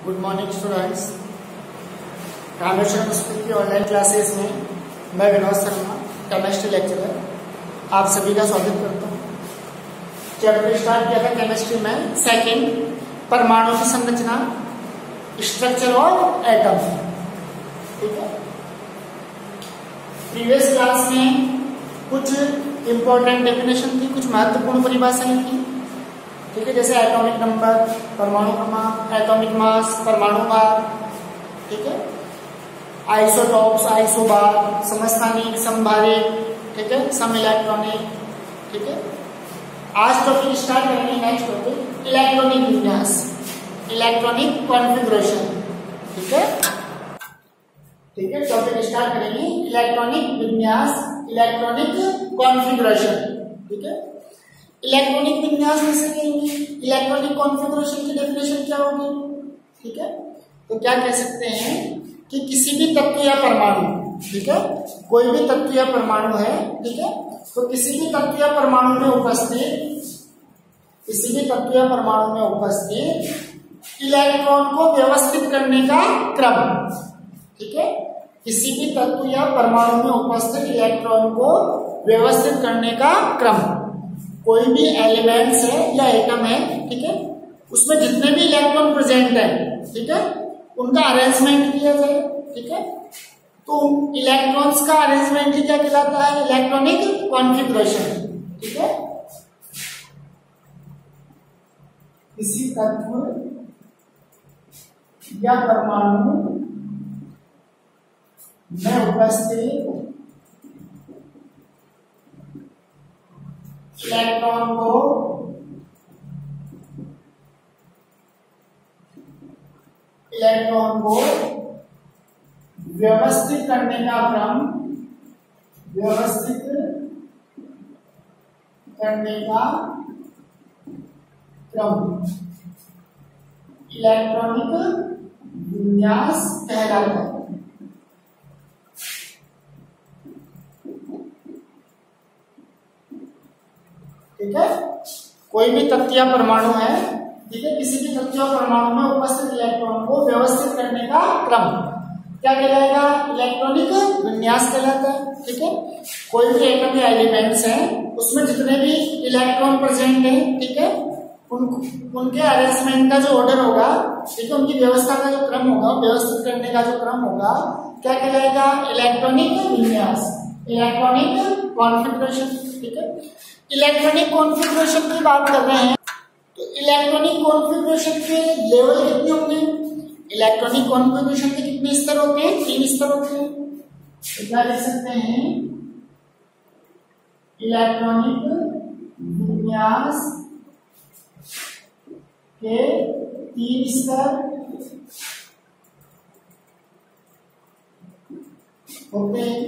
Good morning students. Rameswaram school की online classes में मैं विनोद शर्मा, केमिस्ट्री लेक्चरर, आप सभी का स्वागत करता हूँ। चैप्टर स्टार्ट किया था केमिस्ट्री में सेकंड, परमाणु की संरचना, स्ट्रक्चर ऑफ एटम। ठीक है, प्रीवियस क्लास में कुछ इंपॉर्टेंट डेफिनेशन थी, कुछ महत्वपूर्ण परिभाषाएं थी। ठीक है, जैसे एटॉमिक नंबर, परमाणु क्रमांक, एटॉमिक मास, परमाणु भार। ठीक है, आइसोटॉप्स, आइसोबार, समस्थानिक, समभारिक, ठीक है, सम इलेक्ट्रॉनिक। ठीक है, आज टॉपिक स्टार्ट करेंगे नेक्स्ट टॉपिक इलेक्ट्रॉनिक विन्यास, इलेक्ट्रॉनिक कॉन्फ़िगरेशन। ठीक है, ठीक है, टॉपिक स्टार्ट करेंगे इलेक्ट्रॉनिक विन्यास, इलेक्ट्रॉनिक कॉन्फ़िगरेशन। ठीक है, इलेक्ट्रॉनिक विन्यास में से इलेक्ट्रॉनिक कॉन्फ़िगरेशन की डेफिनेशन क्या होगी? ठीक है, तो क्या कह सकते हैं कि किसी भी तत्व या परमाणु, ठीक है, कोई भी तत्व या परमाणु है, ठीक है, तो किसी भी तत्व या परमाणु में उपस्थित, किसी भी तत्व या परमाणु में उपस्थित इलेक्ट्रॉन को व्यवस्थित करने का क्रम। ठीक है, किसी भी तत्व या परमाणु में उपस्थित इलेक्ट्रॉन को व्यवस्थित करने का क्रम। कोई भी एलिमेंट्स है या एटम है, ठीक है, उसमें जितने भी इलेक्ट्रॉन प्रेजेंट है, ठीक है, उनका अरेंजमेंट किया जाए। ठीक है, तो इलेक्ट्रॉन्स का अरेंजमेंट क्या कहलाता है? Electronic configuration. ठीक है, किसी तत्व या परमाणु में उपस्थित इलेक्ट्रॉन को व्यवस्थित करने का क्रम, व्यवस्थित करने का क्रम इलेक्ट्रॉनिक विन्यास कहलाता है। ठीक है, कोई भी तत्व या परमाणु है, ठीक है, किसी भी तत्व या परमाणु में उपस्थित इलेक्ट्रॉन को व्यवस्थित करने का क्रम क्या कहलाएगा? इलेक्ट्रॉनिक विन्यास कहलाता है। ठीक है, कोई भी एटम या एलिमेंट्स हैं, उसमें जितने भी इलेक्ट्रॉन प्रेजेंट हैं, ठीक है, उनके अरेंजमेंट का जो ऑर्डर होगा, ठीक है, उनकी व्यवस्था का जो क्रम होगा, व्यवस्थित करने का जो क्रम होगा, क्या कहलाएगा? इलेक्ट्रॉनिक विन्यास, इलेक्ट्रॉनिक कॉन्फ़िगरेशन। ठीक है, इलेक्ट्रॉनिक कॉन्फ़िगरेशन की बात कर रहे हैं, तो इलेक्ट्रॉनिक कॉन्फ़िगरेशन के लेवल कितने होंगे? इलेक्ट्रॉनिक कॉन्फ़िगरेशन के कितने स्तर होते हैं? 3 स्तर होते हैं। तो क्या लिख सकते हैं? इलेक्ट्रॉनिक विन्यास के 3 स्तर होते हैं।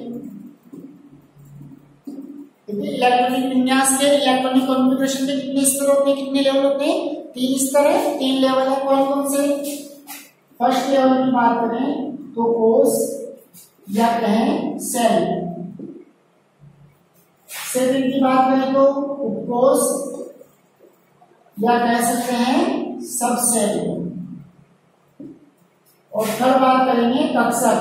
इलेक्ट्रॉनिक विन्यास के, इलेक्ट्रॉनिक कॉन्फ़िगरेशन के कितने स्तर होते हैं, कितने लेवल होते हैं? 3 स्तर है, 3 लेवल है। कौन कौन से? फर्स्ट लेवल की बात करें तो कोश या कहें सेल, सेकंड की बात करें तो उपकोश या कह सकते हैं सब सेल, और थर्ड बात करेंगे कक्षक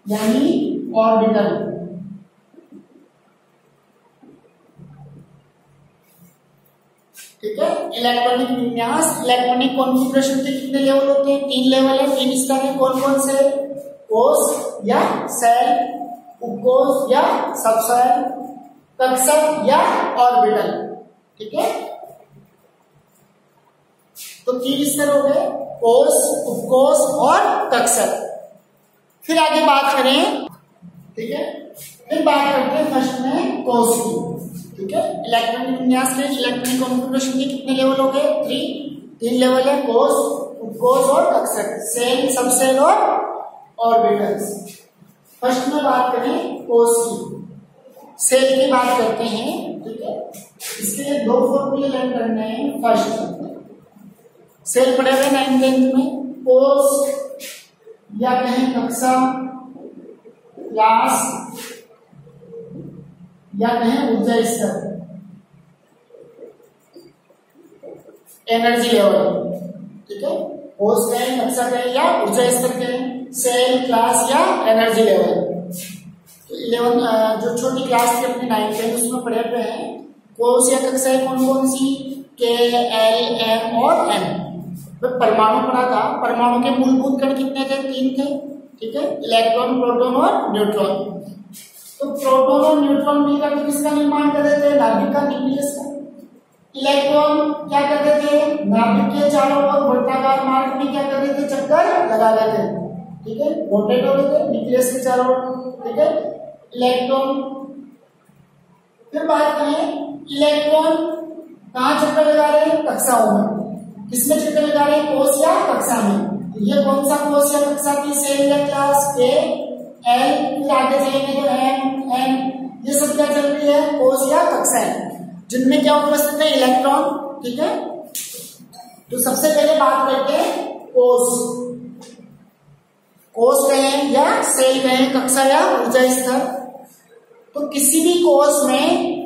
यानी ऑर्बिटल। ठीक है, इलेक्ट्रॉनिक विन्यास, इलेक्ट्रॉनिक कॉन्फ़िगरेशन के कितने लेवल होते हैं? 3 लेवल है, 3 स्तर है। कौन कौन से? कोश या सेल, उपकोश या सबसेल, कक्षक या ऑर्बिटल। ठीक है, तो 3 स्तर हो गए, कोश, उपकोश और कक्षक। फिर आगे बात करें, ठीक है, फिर बात करते हैं फर्स्ट में कोश की। ठीक है, इलेक्ट्रॉनिक विन्यास के, इलेक्ट्रॉनिक कॉन्फ़िगरेशन के कितने लेवल हो गए? 3 लेवल है, कोश, उपकोश और कक्षक, सेल, सबसेल और ऑर्बिटल्स। फर्स्ट में बात करें कोश की, सेल की बात करते हैं। ठीक है, इसके लिए 2 फॉर्मूले लर्न करने हैं। फर्स्ट सेल पढ़े हुए 9th में, कोश या कहें कक्षा, क्लास या कहें ऊर्जा स्तर, एनर्जी लेवल। ठीक है, कोष कहें, कक्षा कहें या ऊर्जा स्तर कहें, सेल, क्लास या एनर्जी लेवल। तो 11 जो छोटी क्लास थी अपनी 9th उसमें पढ़े हुए हैं कोष या कक्षाएं कौन कौन सी, के, एल, एम और एन। परमाणु पढ़ा था, परमाणु के मूलभूत कण कितने थे, 3 थे, ठीक है, इलेक्ट्रॉन, प्रोटॉन और न्यूट्रॉन। तो प्रोटॉन और न्यूट्रॉन मिलकर के किसका निर्माण कर रहे थे, नाभिक का, न्यूक्लियस का। इलेक्ट्रॉन क्या करते थे, नाभिक के चारों ओर वर्ताकार मार्ग में क्या कर रहे थे, चक्कर लगा रहे थे, ठीक है, रोटेट हो रहे थे न्यूक्लियस के चारों ओर, ठीक है, इलेक्ट्रॉन। फिर बात करें इलेक्ट्रॉन कहाँ चक्कर लगा रहे हैं, कक्षाओं में। किसमें चक्कर लगा रहे हैं, कोष या कक्षा में। तो ये कौन सा कोष या कक्षा थी, सेल या क्लास, के, एल, फिर आगे चलेंगे तो एम, एन, ये सब क्या चल रही है, कोष या कक्षाएं, जिनमें क्या उपस्थित है, इलेक्ट्रॉन, ठीक है। तो सबसे पहले बात करते हैं कोष। कोष कहें या सेल कहें, कक्षा या ऊर्जा स्तर। तो किसी भी कोष में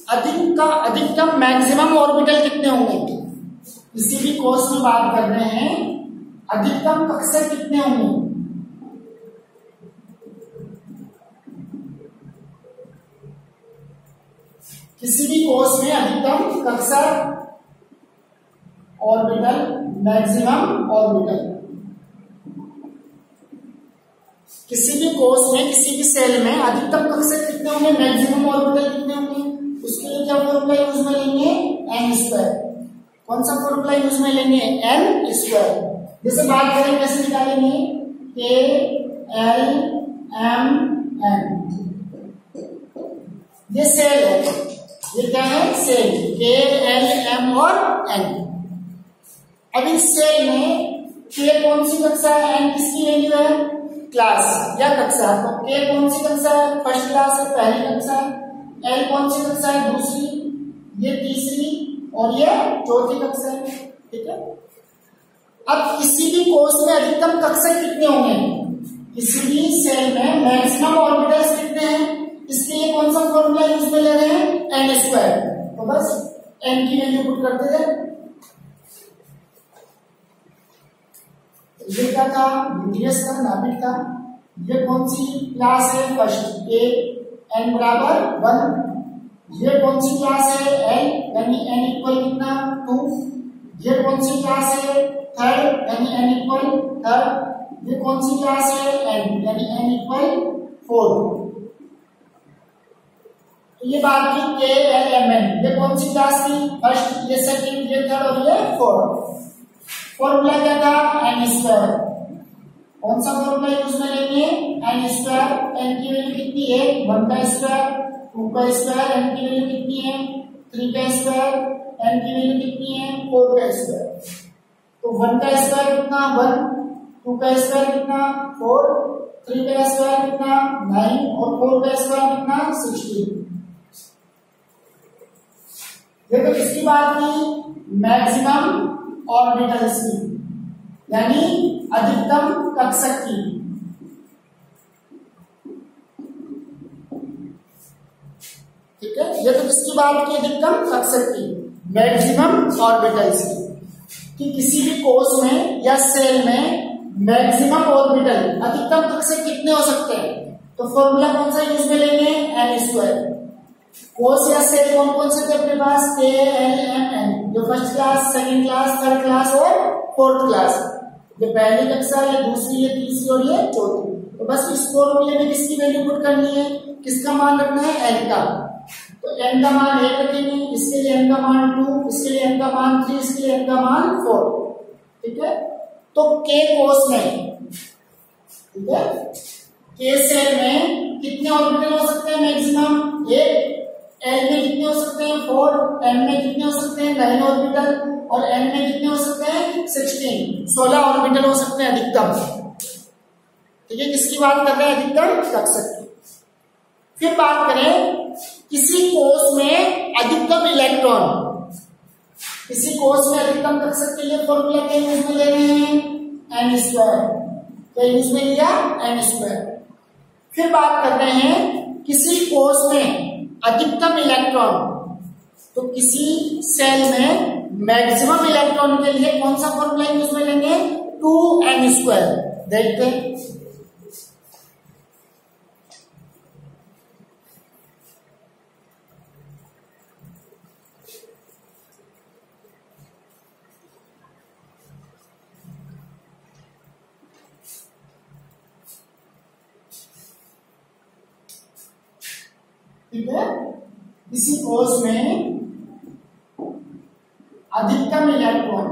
अधिकतम मैक्सिमम ऑर्बिटल कितने होंगे, किसी भी कोष में बात कर रहे हैं अधिकतम कक्षा कितने होंगे, किसी भी कोष में अधिकतम कक्षा ऑर्बिटल, मैक्सिमम ऑर्बिटल। किसी भी कोष में, किसी भी सेल में अधिकतम कक्षा कितने होंगे, मैक्सिमम ऑर्बिटल कितने होंगे, उसके लिए क्या फॉर्मूला यूज में लेंगे, एन स्क्वायर। कौन सा फॉर्मूला यूज में लेंगे, एन स्क्वायर। जैसे बात करें कैसे निकालेंगे, के, एल, एम, एन। ये सेल है, ये क्या है, सेल, के, एल, एम और एन। अब इस सेल में के कौन सी कक्षा है, एन किसकी वैल्यू है, क्लास या कक्षा। तो के कौन सी कक्षा है, फर्स्ट क्लास है, पहली कक्षा है। एल कौन सी कक्षा है, दूसरी, ये तीसरी और ये चौथी कक्षा है, ठीक है। अब किसी भी कोष में अधिकतम कक्षा कितने होंगे, किसी भी सेल में मैक्सिमम ऑर्बिटल्स कितने हैं, इसके लिए कौन सा फॉर्मूला यूज में ले रहे हैं, एन स्क्वायर। तो बस एन की वैल्यू पुट करते थे। ये क्या था, न्यूक्लियस का, नाभिक था। ये कौन सी क्लास है, फर्स्ट, ए, एन बराबर 1। ये कौन सी क्लास है, एल, यानी एन इक्वल कितना, 2। ये कौन सी क्लास है, थर्ड, यानी एन इक्वल थर्ड। ये कौन सी क्लास है, एन, यानी एन इक्वल 4। तो ये बात की के, एल, एम, एन। ये कौन सी क्लास थी, फर्स्ट, ये सेकंड, ये थर्ड और ये फोर्थ। फॉर्मूला क्या था, एन स्क्वायर। कौन सा फॉर्मूला यूज में लेंगे, एन स्क्वायर। एन की वैल्यू कितनी है, 1 का स्क्वायर, 2 का स्क्वायर, एन की वैल्यू कितनी है, 3 का स्क्वायर, एन की वैल्यू कितनी है, 4 का स्क्वायर। तो 1 का स्क्वायर कितना, 1, 2 का स्क्वायर कितना, 4, 3 का स्क्वायर कितना, 9 और 4 का स्क्वायर कितना, 16। ये तो किसकी बात की, मैक्सिमम ऑर्बिटल्स की, यानी अधिकतम कक्षा की। ठीक है, ये तो किसकी बात की, अधिकतम कक्षा की, मैक्सिमम ऑर्बिटल्स की, कि किसी भी कोष में या सेल में मैक्सिमम ऑर्बिटल, अधिकतम कक्षा कितने हो सकते हैं। तो फॉर्मूला कौन सा यूज में लेंगे, एन स्क्वायर। कोष या सेल कौन कौन से थे अपने पास, के, एल, एम, एन। जो first class, second class, third class और फोर्थ क्लास। ये पहली कक्षा, ये दूसरी, ये तीसरी और ये चौथी। तो बस इस फॉर्मूले में किसकी वैल्यू पुट करनी है, किसका मान रखना है, एन का। तो एन का मान 1 रखेंगे, इसके लिए एन का मान 2, इसके लिए एन का मान 3, इसके लिए एन का मान 4। ठीक है, तो के कोष में, ठीक है, के सेल में कितने ऑर्बिटल हो सकते हैं, मैक्सिमम 1। एल में कितने हो सकते हैं, 4। एम में कितने हो सकते हैं, 9 ऑर्बिटल। और एन में कितने हो सकते हैं, 16 ऑर्बिटल हो सकते हैं अधिकतम। ठीक है, किसकी बात कर रहे हैं, अधिकतम कक्षा की। फिर बात करें किसी कोष में अधिकतम इलेक्ट्रॉन, किसी कोष में अधिकतम कक्षा के लिए फॉर्मूला क्या यूज में ले रहे हैं, एन स्क्वायर। क्या यूज में लिया, एन स्क्वायर। फिर बात कर रहे हैं किसी कोष में अधिकतम इलेक्ट्रॉन, तो किसी सेल में मैक्सिमम इलेक्ट्रॉन के लिए कौन सा फॉर्मूला यूज में लेंगे? 2n²। देखते हैं। ठीक है, किसी कोष में अधिकतम इलेक्ट्रॉन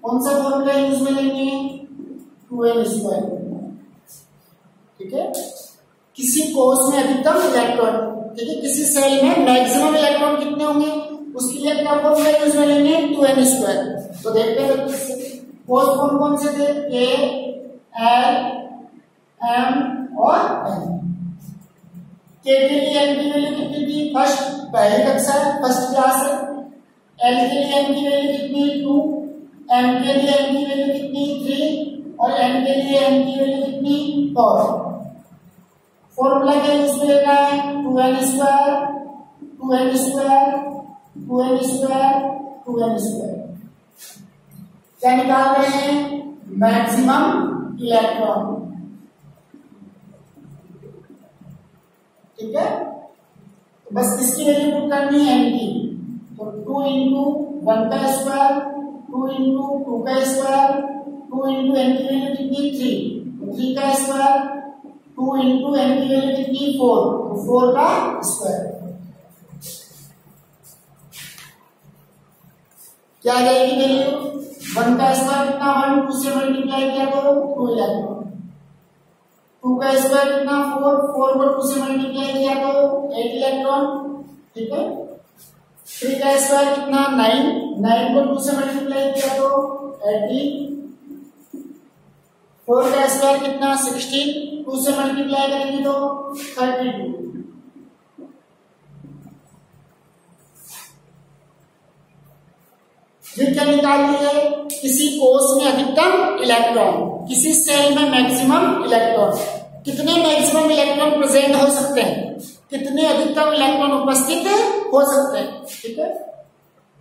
कौन सा फॉर्मूला यूज में लेंगे? 2n²। ठीक है, किसी कोष में अधिकतम इलेक्ट्रॉन, ठीक है, किसी सेल में मैक्सिमम इलेक्ट्रॉन कितने होंगे उसके लिए क्या फॉर्मूला यूज में लेंगे? 2n²। तो देखते हैं कोष कौन से थे? K, L, M और N। K के लिए N की वैल्यू कितनी थी? पहली कक्षा है, फर्स्ट क्लास है। L के लिए N की वैल्यू कितनी? 2। M के लिए N की वैल्यू कितनी? 3। और N के लिए N की वैल्यू कितनी? 4। फॉर्मूला क्या यूज में लेना है? 2n², 2n², 2n², 2n²। क्या निकाल रहे हैं? Maximum electron. ठीक है, तो बस इसकी वैल्यू पुट करनी है n की। तो 2 इंटू 1 का स्क्वायर, 2 इंटू 2 का स्क्वायर, 2 इंटू n की वैल्यू कितनी? 3। 3 का स्क्वायर, 2 इंटू n की वैल्यू कितनी? 4। तो 4 का स्क्वायर। क्या आ जाएगी वैल्यू? 1 का स्क्वायर कितना? 1, 2 से मल्टीप्लाई किया तो 2 इलेक्ट्रॉन। 2 का स्क्वायर कितना? 4, 4 को 2 से मल्टीप्लाई किया तो 8 इलेक्ट्रॉन। ठीक है, 3 का स्क्वायर कितना? 9, 9 को 2 से मल्टीप्लाई किया तो 18। 4 का स्क्वायर कितना? 16, 2 से मल्टीप्लाई करेंगे तो 32। फिर क्या निकाल लिए? किसी कोष में अधिकतम इलेक्ट्रॉन, किसी सेल में मैक्सिमम इलेक्ट्रॉन। कितने मैक्सिमम इलेक्ट्रॉन प्रेजेंट हो सकते हैं? कितने अधिकतम इलेक्ट्रॉन उपस्थित हो सकते हैं? ठीक है,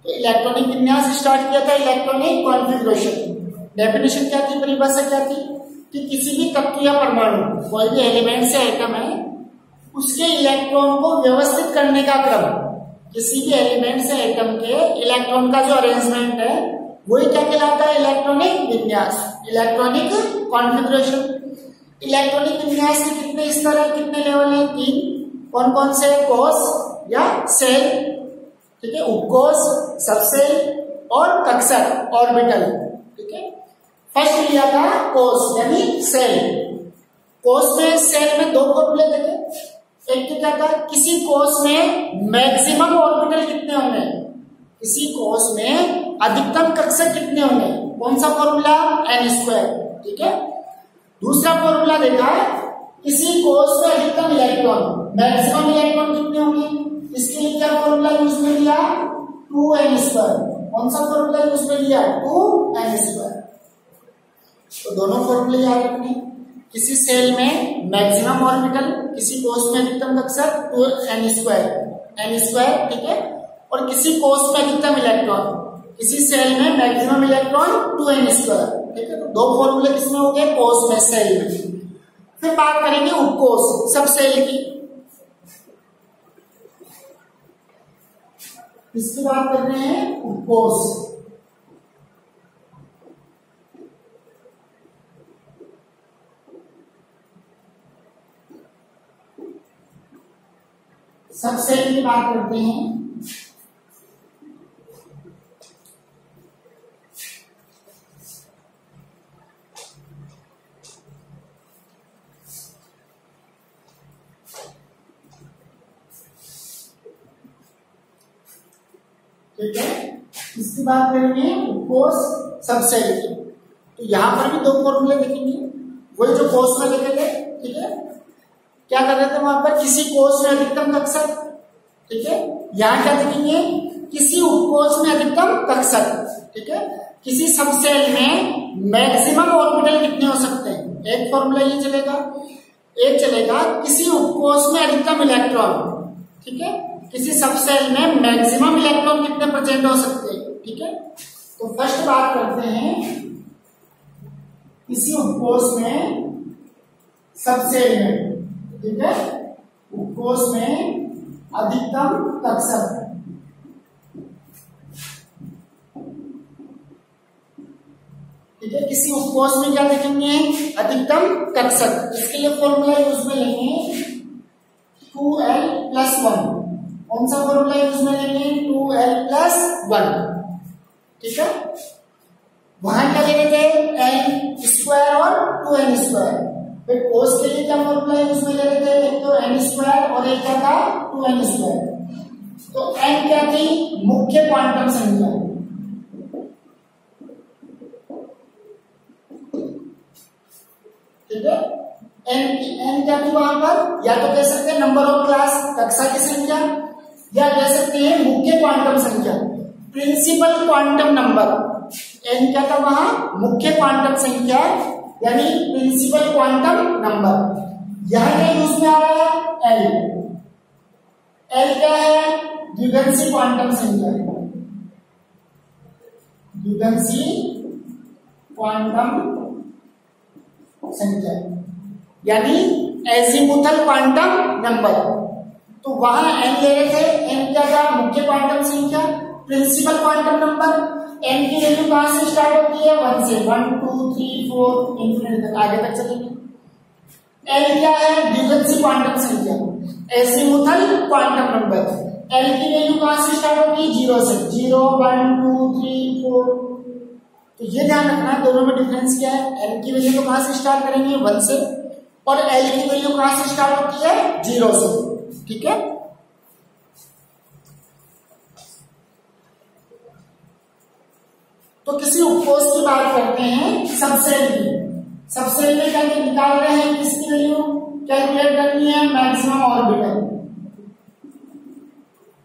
तो इलेक्ट्रॉनिक विन्यास स्टार्ट किया था, इलेक्ट्रॉनिक कॉन्फ़िगरेशन। डेफिनेशन क्या थी, परिभाषा क्या थी? कि किसी भी तत्व या परमाणु, कोई भी एलिमेंट से आइटम है, उसके इलेक्ट्रॉन को व्यवस्थित करने का क्रम, किसी भी एलिमेंट से एटम के इलेक्ट्रॉन का जो अरेंजमेंट है वही क्या कहलाता है? इलेक्ट्रॉनिक विन्यास, इलेक्ट्रॉनिक कॉन्फ़िगरेशन। इलेक्ट्रॉनिक विन्यास के कितने स्तर है, कितने लेवल है? 3। कौन कौन से? कोष या सेल, ठीक है, उपकोष, सबसेल और कक्षक, ऑर्बिटल। ठीक है, फर्स्ट लिया था कोष यानी सेल। कोष में, सेल में 2 फॉर्मूले देखे। एक तो क्या था? किसी कोष में मैक्सिमम ऑर्बिटल कितने होंगे, किसी कोष में अधिकतम कक्षक कितने होंगे, कौन सा फॉर्मूला? n²। ठीक है, दूसरा फॉर्मूला देखा किसी कोष में अधिकतम इलेक्ट्रॉन, मैक्सिमम इलेक्ट्रॉन कितने होंगे, इसके लिए क्या फॉर्मूला यूज में लिया? 2n²। कौन सा फॉर्मूला यूज में लिया? 2n²। तो दोनों फॉर्मूले याद रखने। किसी सेल में मैक्सिमम ऑर्बिटल, किसी कोष में अधिकतम कक्षक 2n², ठीक है, और किसी कोष में अधिकतम इलेक्ट्रॉन, किसी सेल में मैक्सिमम इलेक्ट्रॉन 2n²। ठीक है, तो 2 फॉर्मूले किसमें हो गए? कोष में, सेल में। फिर बात करेंगे उपकोष, सब सेल की। इसकी बात कर रहे हैं उपकोष। सब सेल की बात करते हैं। ठीक है, इसकी बात करेंगे उपकोष, सब सेल की। तो यहां पर भी 2 फॉर्मूले देखेंगे, वही जो कोष में देखे थे। ठीक है, क्या कर रहे थे वहां पर? किसी कोष में अधिकतम कक्षक। ठीक है, यहां क्या देखेंगे? किसी उपकोष में अधिकतम कक्षक। ठीक है, किसी सबसेल में मैक्सिमम ऑर्बिटल कितने हो सकते हैं? एक फॉर्मूला ये चलेगा। एक चलेगा किसी उपकोष में अधिकतम इलेक्ट्रॉन, ठीक है, किसी सबसेल में मैक्सिमम इलेक्ट्रॉन कितने प्रेजेंट हो सकते हैं, ठीक है। तो फर्स्ट बात करते हैं किसी उपकोष में सबसेल में, ठीक है, उपकोष में अधिकतम कक्षक, ठीक है, किसी उपकोष में क्या देखेंगे, अधिकतम कक्षक। इसके लिए फॉर्मूला यूज में लेंगे 2l+1। कौन सा फॉर्मूला यूज में लेंगे, 2l+1, ठीक है। वहां क्या ले रहे थे, n² और 2n²। फिर कोस के लिए क्या फॉर्मूला यूज में ले रहे थे, एक तो n² और एक क्या था 2n²। तो n क्या थी, मुख्य क्वांटम संख्या, ठीक है। n क्या थी वहां पर, या तो कह सकते हैं नंबर ऑफ क्लास, कक्षा की संख्या, या कह सकते हैं मुख्य क्वांटम संख्या, प्रिंसिपल क्वांटम नंबर। n क्या था वहां, मुख्य क्वांटम संख्या यानी प्रिंसिपल क्वांटम नंबर। यहां क्या यूज में आ रहा है, l क्या है, द्विघाषी क्वांटम संख्या, द्विघाषी क्वांटम संख्या यानी एजीमुथल क्वांटम नंबर। तो वहां n ले रहे थे, n क्या था, मुख्य क्वांटम संख्या, प्रिंसिपल क्वांटम नंबर। n की वैल्यू कहां से स्टार्ट होती है, 1 से, 1 2 3 4 इंफिनिटी तक, आगे तक चलेंगे। l क्या है, द्विघाषी क्वांटम संख्या, एजीमुथल क्वांटम नंबर। l की वैल्यू कहां से स्टार्ट होती है, 0 से, 0 1 2 3 4। तो ये ध्यान रखना दोनों में डिफरेंस क्या है, n की वैल्यू को कहां से स्टार्ट करेंगे, 1 से, और l की वैल्यू कहां से स्टार्ट होती है, 0 से, ठीक है। तो किसी उपकोष की बात करते हैं सबसेल की। सबसेल में क्या निकाल रहे हैं, किसकी वैल्यू कैलकुलेट करनी है, मैक्सिमम ऑर्बिटल,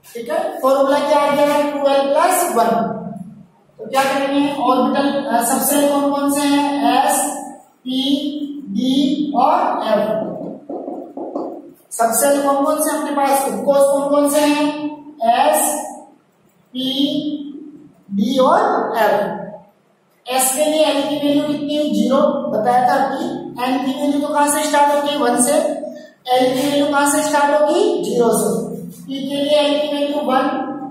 ठीक है। फॉर्मूला क्या आ गया, 2l+1। तो क्या करेंगे, ऑर्बिटल सबसेल कौन कौन से हैं, s p d और f। सबसेल कौन कौन से अपने पास, उपकोष कौन कौन से हैं, s p d और f। s के लिए l की वैल्यू कितनी है, 0 बताया था कि n की वैल्यू तो कहां से स्टार्ट होगी, 1 से, l की वैल्यू कहां से स्टार्ट होगी, 0 से। p के लिए l की वैल्यू 1,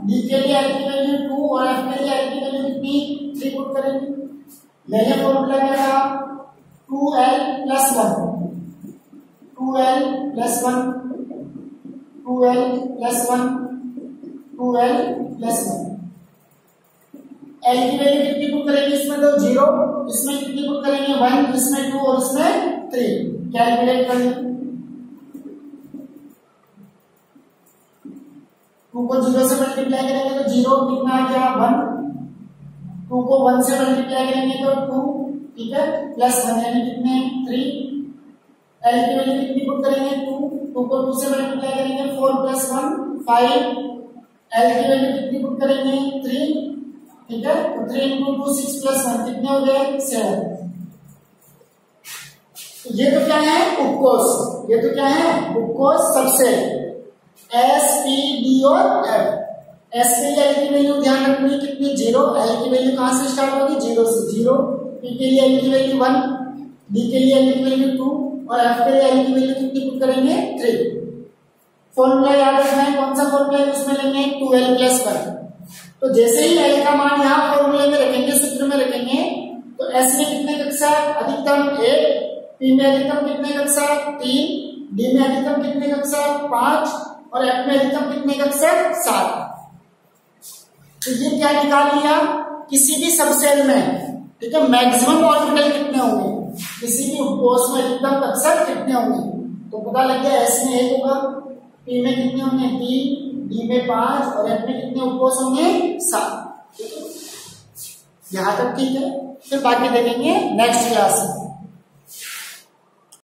d के लिए l की वैल्यू 2 और f के लिए l की वैल्यू कितनी, 3 पुट करेंगे। मैंने फॉर्मूला क्या था, 2l+1, 2l+1, 2l+1, 2l+1। l की वैल्यू कितनी पुट करेंगे, इसमें तो 0, इसमें कितनी पुट करेंगे, 1, इसमें 2 और इसमें 3। कैलकुलेट कर लें, 2 को 0 से मल्टीप्लाई करेंगे तो 0, कितना आ गया 1, 2 को 1 से मल्टीप्लाई करेंगे तो 2, ठीक है, +1 यानी कितने 3। l की वैल्यू कितनी पुट करेंगे, 2 को 2 से मल्टीप्लाई करेंगे 4 + 1 5। l की वैल्यू कितनी पुट करेंगे, 3, ठीक है। तो 3 × 2 6 + 1 कितने हो गए, 7। ये तो क्या है, उपकोष, ये तो क्या है, उपकोष सबसेल, s p d और f। s के लिए l की वैल्यू ध्यान रखनी कितनी, 0, l की वैल्यू कहां से स्टार्ट होगी, 0 से, 0। p के लिए l की वैल्यू 1, d के लिए l की वैल्यू 2 और f के लिए l की वैल्यू कितनी पुट करेंगे, 3। फॉर्मूला याद रखना है, कौन सा फॉर्मूला इसमें लेंगे, 2l+1। तो जैसे ही l का मान यहाँ फॉर्मूले में रखेंगे, सूत्र में रखेंगे, तो s में कितने कक्षक, अधिकतम 1, p में अधिकतम कितने कक्षक, 3, d में अधिकतम कितने कक्षक, 5 और f में अधिकतम कितने कक्षक, 7। तो ये क्या निकाल लिया, किसी भी सबसेल में, ठीक है, मैक्सिमम ऑर्बिटल कितने होंगे, किसी भी उपकोष में अधिकतम कक्षक कितने होंगे। तो पता लग गया, s में 1 होगा, p में कितने होंगे, 3, d में 5 और f में कितने उपकोष होंगे, 7। ठीक है, यहां तक ठीक है। फिर बाकी देखेंगे नेक्स्ट क्लास में।